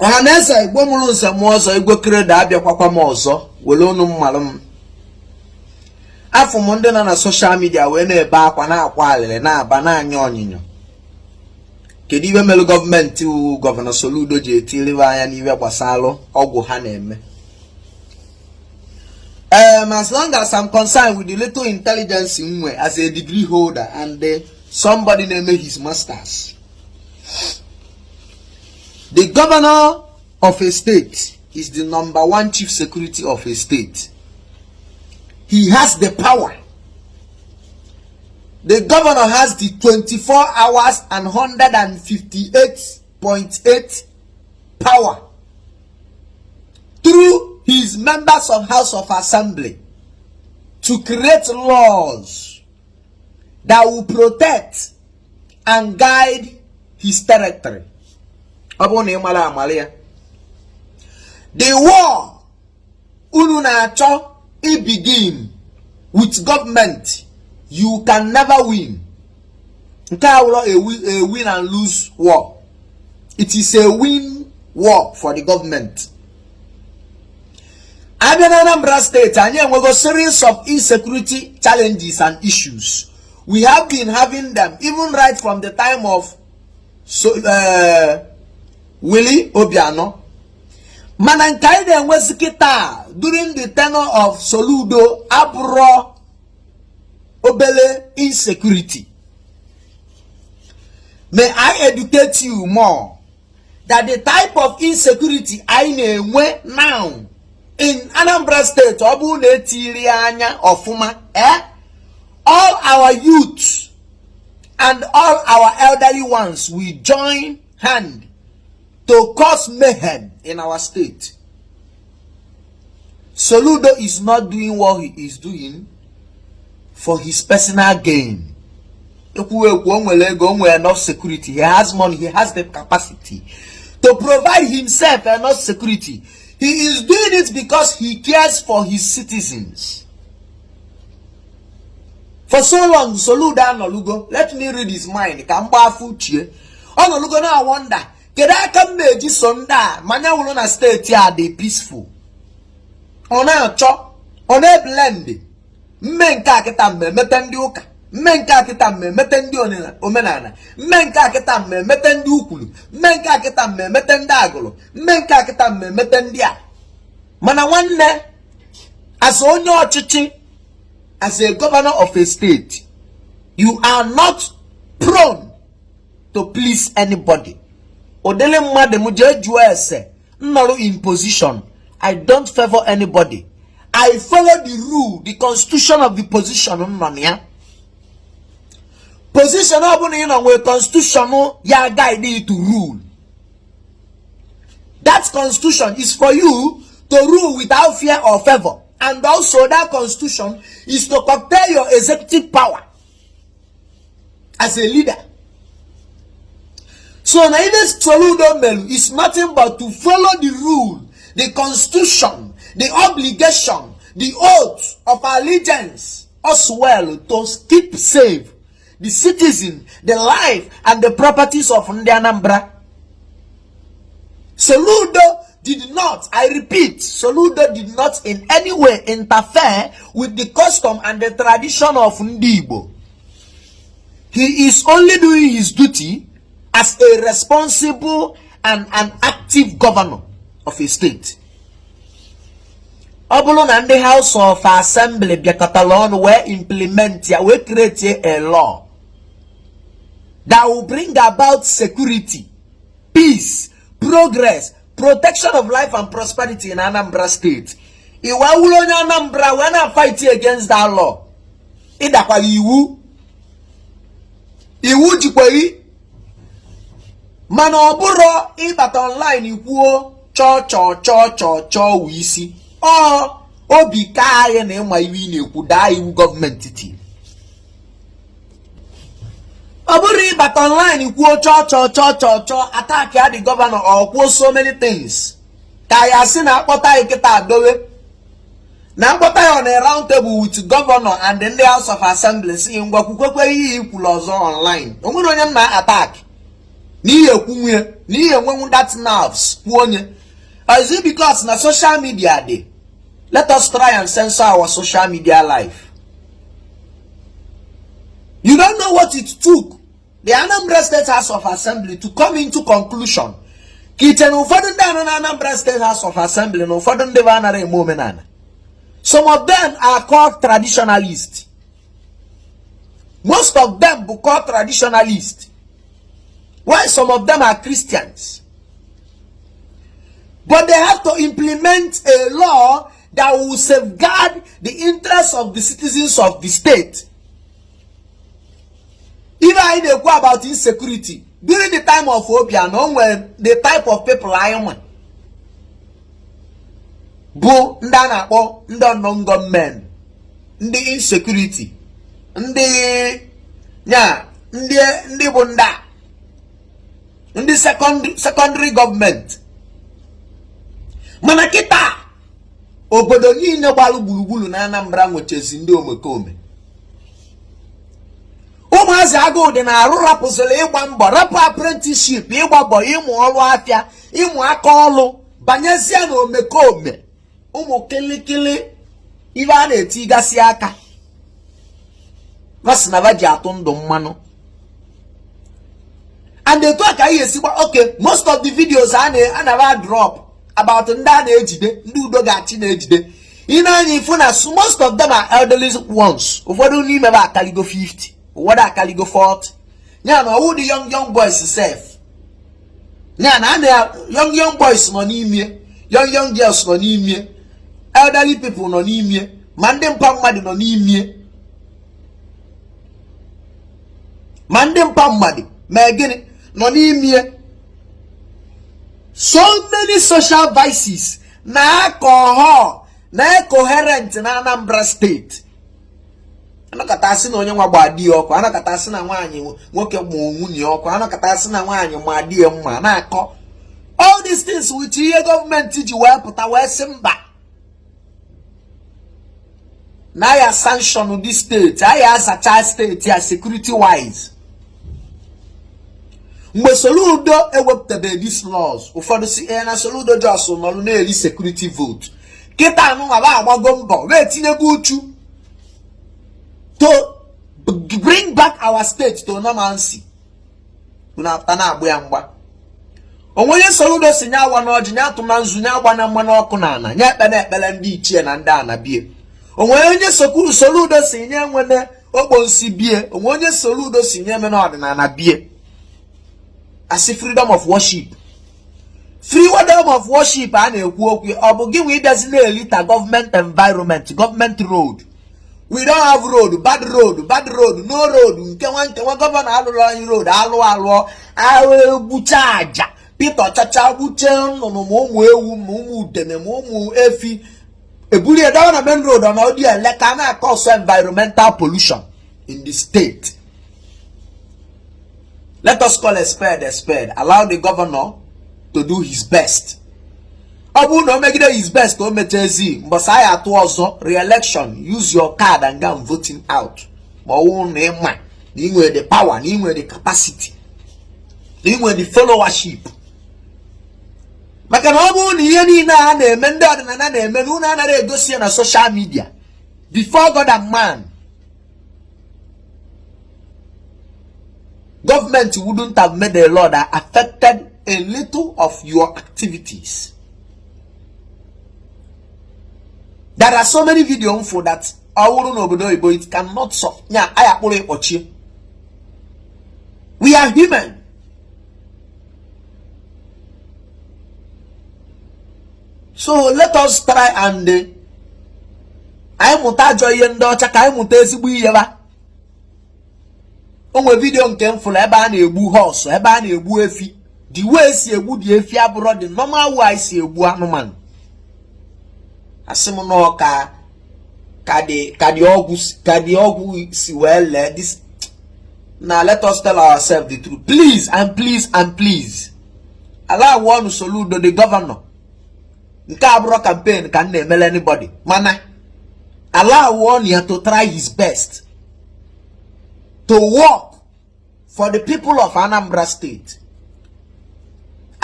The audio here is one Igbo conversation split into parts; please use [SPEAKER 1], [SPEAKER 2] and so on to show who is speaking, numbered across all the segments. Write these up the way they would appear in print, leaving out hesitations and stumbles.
[SPEAKER 1] Ohanesa Igbo mụrụ nsem ọzọ Igbo kreda abịakwakwa m ọzọ wele unu mmalụ m. Afọ m ndị nọ na social media wee na-ebe akwa na-akwa alịrị na-aba na-anya onyinyo. Kedu iwe mere gọọmenti gọvanọ Soludo ji etiriwe anya n'iwe gbasalụ ọgwụ ha na-eme? As long as I'm concerned with the little intelligence in me as a degree holder and somebody named his masters, the governor of a state is the #1 chief security of a state. He has the power. The governor has the 24 hours and 158.8 power through his members of House of Assembly to create laws that will protect and guide his territory. The war it begin with government. You can never win. A win and lose war. It is a win war for the government. Anambra State, and we got a series of insecurity challenges and issues. We have been having them even right from the time of Willie Obiano. Manankaide and Wesikita during the tenure of Soludo abro obele insecurity. May I educate you more that the type of insecurity I know now in Anambra State, all our youth and all our elderly ones we join hand to cause mayhem in our state. Soludo is not doing what he is doing for his personal gain. Enough security. He has money. He has the capacity to provide himself enough security. He is doing it because he cares for his citizens. For so long, Soludo Anolugo, let me read his mind. Anolugo now I wonder, can I come meji sonda? Manya wulona state here they peaceful. Ona chop, ona blend. Menka ketambe metendi uka. Menka ketambe metendi omenana. Menka ketambe metendi ukulu. Menka ketambe metendi agolo. Menka ketambe metendia. Mana wanne as onyo chichi, as a governor of a state, you are not prone to please anybody. Odele made mujeju ese nnoru in position. I don't favor anybody. I follow the rule, the constitution of the position. Position where constitution ya guide you to rule. That constitution is for you to rule without fear or favor. And also that constitution is to curtail your executive power as a leader. So now this Soludo Melu is nothing but to follow the rule, the constitution, the obligation, the oath of allegiance as well to keep safe the citizen, the life and the properties of Anambra. Soludo did not, I repeat, Soludo did not in any way interfere with the custom and the tradition of Igbo. He is only doing his duty as a responsible and an active governor of a state. Obulun and the House of Assembly Biakatalon will implement, will create a law that will bring about security, peace, progress, protection of life and prosperity in Anambra State. Iwa ulonya Anambra when I fight against that law. Idakwa iwu jikwe mana oburo ibata online ikwuo cho wisi. Obi ka aye na enwa iwi na-ekwu daa iwu gọọmenti ti. Oburu ibata online ikwuo cho attack ya the governor or kwuo so many things. Ka ya si na akpọta ikita adowe. Na akpọta ya on a round table with governor and then the House of Assembly si ngwa kwukwekwe ihe ikwulu ọzọ online. Onwere onye na attack. n'ihe kwunwe n'ihe nwenwu that nerves kwuonye. Is it because na social media dey? Let us try and censor our social media life. You don't know what it took the Anambra State House of Assembly to come into conclusion. Kitchen ụfọdụ ndị anọ na Anambra State House of Assembly na ụfọdụ ndị banara eme omenala. Some of them are called traditionalists. Most of them are called traditionalists. While some of them are Christians. But they have to implement a law that will safeguard the interests of the citizens of the state. Even I dey go about insecurity during the time of Obiano, when the type of people I am, bụ ndị a na-akpọ ndị unknown gunmen, ndị insecurity, ndị bụ ndị secondary government. Mana kita obodo niile gbalụ gburugburu na Anambra nwechezi ndị omekome. Ụmụazị agụụ dị na arụ rapụzịrị ịgba mbọ, rapụ apprenticeship, ịgba mbọ ịmụ ọrụ afịa, ịmụ aka ọlụ, banyezie na omekome. Ụmụ kilikili ibe a na-etigasị aka. Masị na ba ji atụ ndụ mmanụ. And they talk okay, most of the videos I never drop about ndị a na-ejide, ndị udo ga-achị na-ejide. Most of them are elderly ones. Ụfọdụ n'ime ba akaligo 50. What I can go for? Yeah, no, who the young boys self. Yeah, na young boys no need young girls no need me, elderly people no need me, mandem pamadi no need me. Mandem pamadi, megini no need me. So many social vices na coherent na Anambra State. Anakatasi na onye nwa gbadi ọkụ, anakatasi na nwaanyị nwoke mụ nwunye ọkụ, anakatasi na nwaanyị ma di mma na-akọ. All these things which ihe government ji wee pụta wee sị mba. Na ya sanction this state, ya asacha state ya security wise. Mgbe Soludo ewepụtabe these laws, ụfọdụ si na Soludo just nọrụ na-eri security vote. Kịta anụ nwa ba agbago mbọ wee tinyego uchu to bring back our state to normalcy. Unapụta na-agbụ ya mgba. Onwenye Soludo si nya awa n'ọjị, nya atụ na nzu, nya agba na mmanụ ọkụ na ana, nya ekpe na-ekpele ndị ichie na ndị ana bie. Onwenye Soludo si nye nwene okponsi bie. Onwenye Soludo si nye mene ọdịnala bie. Asi freedom of worship. Freedom of worship a na-ekwu okwu, ọ bụ gị nwe ịbịazi na-elita government environment, government road. We don't have road, bad road, no road. Nke nwa governor alụrụ anyị road, alụ bucha aja. Peter chacha buche nnụnụ ma ụmụ ewu ma ụmụ udene ma ụmụ efi. Ebuli edawa na main road on audio eleka na cause environmental pollution in the state. Let us call a spade a spade. Allow the governor to do his best. Obu no make his best to mechezi mbasa ya atụ ọzọ re-election, use your card and go and voting out. Ma ọ na ịma na inwe the power, na inwe the capacity, na inwe the followership. Maka na ọ bụ na ihe niile a na-eme ndị ọdịnala na-eme na unu anaghị egosi ya na social media before God and man. Government wouldn't have made a law that affected a little of your activities. There are so many videos for that. It cannot solve. We are human. So let us try and I muta joy ndo chaka I muta ezigbo ihe ba. Onwe video nke mfụla ebe a na-egbu horse, ebe a na-egbu efi. The way si egbu the efi abụrụ the normal way si egbu anụmanụ. Asimu no ka the ogu si well this. Now let us tell ourselves the truth. Please and please and please. Allow one Soludo the governor. Nke abụrụ campaign can na-emele anybody. Mana allow one here to try his best to work for the people of Anambra State.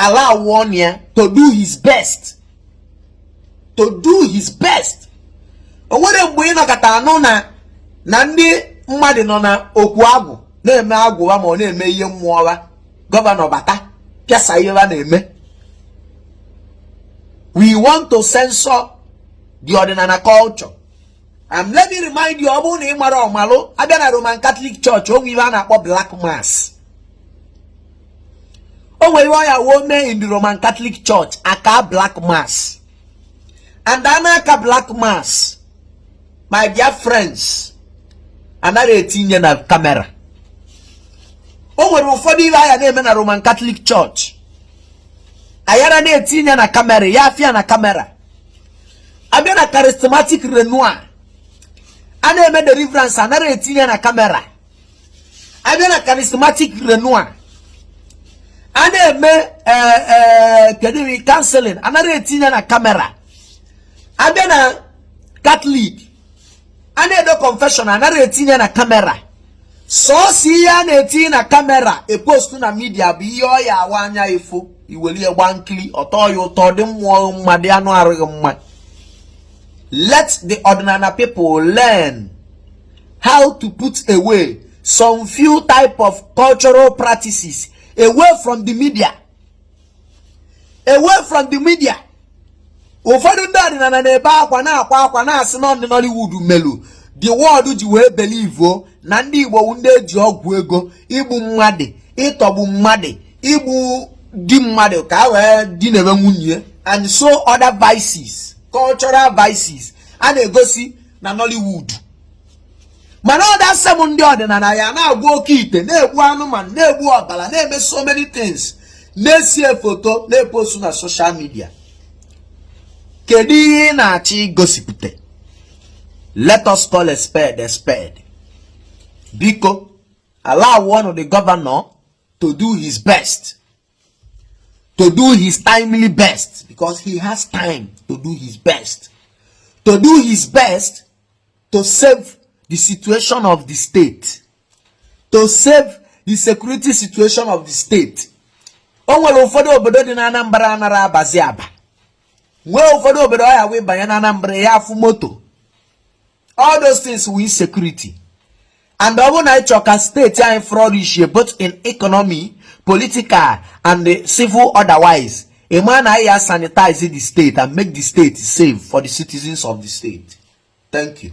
[SPEAKER 1] allow 1 year to do his best. To do his best. Onwere mgbe ị nọkọta anụ na ndị mmadụ nọ na okwu agwụ na-eme agwụwa ma ọ na-eme ihe mmụọwa gọvanọ bata pịasa ihe na-eme. We want to censor the ordinary culture. And let me remind you, ọ bụrụ na ị mara ọmalụ abịa na Roman Catholic Church o nwere ihe a na-akpọ Black Mass. O nwere ihe ya wome in the Roman Catholic Church aka Black Mass. And anaka Black Mass, my dear friends, another 18 years na camera. O nwere ụfọdụ ihe aya na-eme na Roman Catholic Church. Ayara na 18 years na camera, ya afia na camera. Abịa na charismatic renewal. A na-eme deliverance another 18 years na camera. Abịa na charismatic renewal. A na-eme counseling another 18 years na camera. Abịa na Catholic. A na-edo confession another 18 years na camera. So si ya na 18 na camera e post na media bụ ihe ọ ya awa anya ifo iweli egba nkili ọtọ ya ụtọ dị mmụọ mmadụ anụ arụghị mma. Let the ordinary people learn how to put away some few type of cultural practices away from the media. Away from the media. Ụfọdụ ndị ọdịnala na-ebe akwa na-akwa na-asị na ndị Nollywood melu the world ji wee believe na ndị Igbo ndị eji ọgwụ ego igbu mmadụ ịtọgbu mmadụ igbu di mmadụ ka wee di na-ebe nwunye and so other vices, cultural vices a na-egosi na Nollywood. Mana ọ da same ndị ọdịnala ya na-agwụ oke ite na-egbu anụmanụ na-egbu ọbara na-eme so many things na-esie foto na-epostu na social media. Kedu ihe na-achọ igosipụta? Let us call a spade a spade. Biko, allow one of the governor to do his best. To do his timely best. Because he has time to do his best. To do his best to save the situation of the state. To save the security situation of the state. O nwere ụfọdụ obodo dị na Anambra anara abazi aba. Nwee ụfọdụ obodo ya wee banye na Anambra ya afụ moto. All those things will insecurity. And the other state are flourish both in economy, political, and the civil otherwise. A man I sanitize the state and make the state safe for the citizens of the state. Thank you.